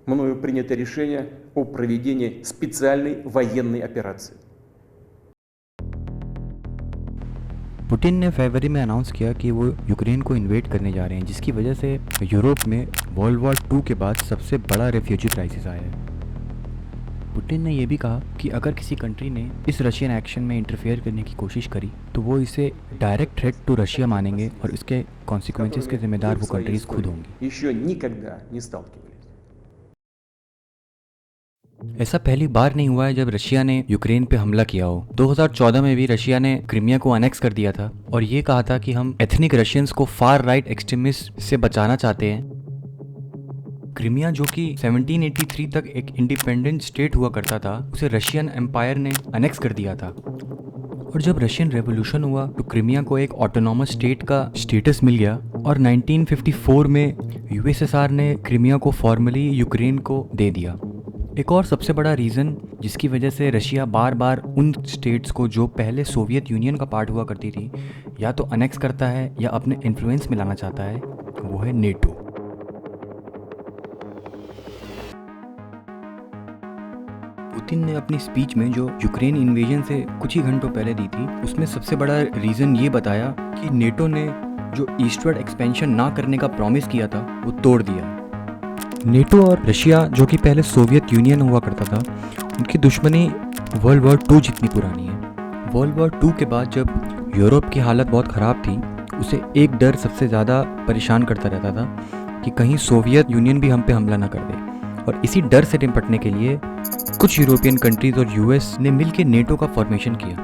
мною принято решение о проведении специальной военной операции. Putin ने फरवरी में announce किया कि वो यूक्रेन को इन्वेड करने जा रहे हैं, जिसकी वजह से यूरोप में वर्ल्ड वॉर 2 के बाद सबसे बड़ा रेफ्यूजी क्राइसिस आया है। पुतिन ने यह भी कहा कि अगर किसी कंट्री ने इस रशियन एक्शन में इंटरफेयर करने की कोशिश करी तो वो इसे डायरेक्ट थ्रेट टू रशिया मानेंगे और इसके कॉन्सिक्वेंसेस के जिम्मेदार वो कंट्रीज खुद होंगी। Еще никогда не сталкивались. ऐसा पहली बार नहीं हुआ है जब रशिया ने यूक्रेन पे हमला किया हो। 2014 में भी रशिया ने क्रीमिया को अनेक्स कर दिया था और ये कहा था कि हम एथनिक रशियंस को फार राइट एक्सट्रीमिस्ट से बचाना चाहते हैं। क्रीमिया जो कि 1783 तक एक इंडिपेंडेंट स्टेट हुआ करता था, उसे रशियन एम्पायर ने अनेक्स कर दिया था। और जब रशियन रेवोल्यूशन हुआ तो क्रीमिया को एक ऑटोनॉमस स्टेट का स्टेटस मिल गया और 1954 में यूएसएसआर ने क्रीमिया को फॉर्मली यूक्रेन को दे दिया। एक और सबसे बड़ा रीज़न जिसकी वजह से रशिया बार बार उन स्टेट्स को जो पहले सोवियत यूनियन का पार्ट हुआ करती थी या तो अनेक्स करता है या अपने इन्फ्लुएंस में लाना चाहता है, वो है नेटो। पुतिन ने अपनी स्पीच में जो यूक्रेन इन्वेजन से कुछ ही घंटों पहले दी थी, उसमें सबसे बड़ा रीज़न ये बताया कि नेटो ने जो ईस्टवर्ड एक्सपेंशन ना करने का प्रॉमिस किया था वो तोड़ दिया। नेटो और रशिया जो कि पहले सोवियत यूनियन हुआ करता था, उनकी दुश्मनी वर्ल्ड वॉर 2 जितनी पुरानी है। वर्ल्ड वॉर 2 के बाद जब यूरोप की हालत बहुत ख़राब थी, उसे एक डर सबसे ज़्यादा परेशान करता रहता था कि कहीं सोवियत यूनियन भी हम पे हमला ना कर दे। और इसी डर से निपटने के लिए कुछ यूरोपियन कंट्रीज़ और यूएस ने मिलकर नेटो का फॉर्मेशन किया।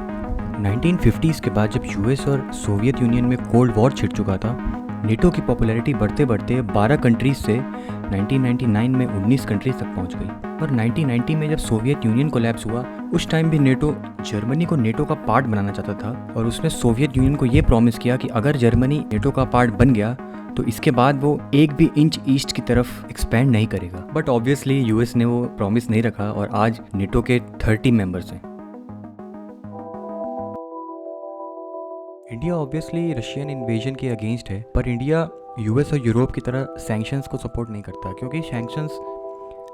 1950s के बाद जब यूएस और सोवियत यूनियन में कोल्ड वॉर छिड़ चुका था, नेटो की पॉपुलैरिटी बढ़ते बढ़ते 12 कंट्रीज से 1999 में 19 कंट्रीज तक पहुंच गई। और 1990 में जब सोवियत यूनियन कोलैप्स हुआ, उस टाइम भी नेटो जर्मनी को नेटो का पार्ट बनाना चाहता था और उसने सोवियत यूनियन को ये प्रॉमिस किया कि अगर जर्मनी नेटो का पार्ट बन गया तो इसके बाद वो एक भी इंच ईस्ट की तरफ एक्सपैंड नहीं करेगा। बट ऑब्वियसली यूएस ने वो प्रॉमिस नहीं रखा और आज नेटो के 30 मेंबर्स हैं। इंडिया ऑब्वियसली रशियन इन्वेजन के अगेंस्ट है, पर इंडिया यूएस और यूरोप की तरह सैंक्शंस को सपोर्ट नहीं करता, क्योंकि सैंक्शंस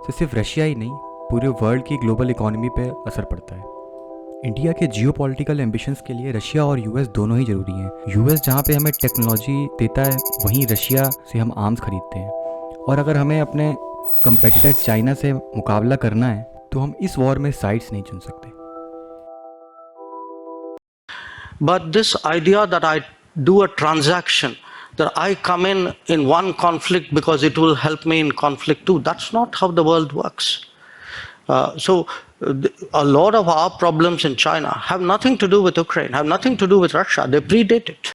से सिर्फ रशिया ही नहीं पूरे वर्ल्ड की ग्लोबल इकोनॉमी पे असर पड़ता है। इंडिया के जियोपॉलिटिकल एम्बिशंस के लिए रशिया और यूएस दोनों ही ज़रूरी हैं। यूएस जहाँ पे हमें टेक्नोलॉजी देता है, वहीं रशिया से हम आर्म्स खरीदते हैं। और अगर हमें अपने कंपेटिटर चाइना से मुकाबला करना है तो हम इस वॉर में साइड्स नहीं चुन सकते। But this idea that I do a transaction, that I come in one conflict because it will help me in conflict too, that's not how the world works. A lot of our problems in China have nothing to do with Ukraine, have nothing to do with Russia. They predate it.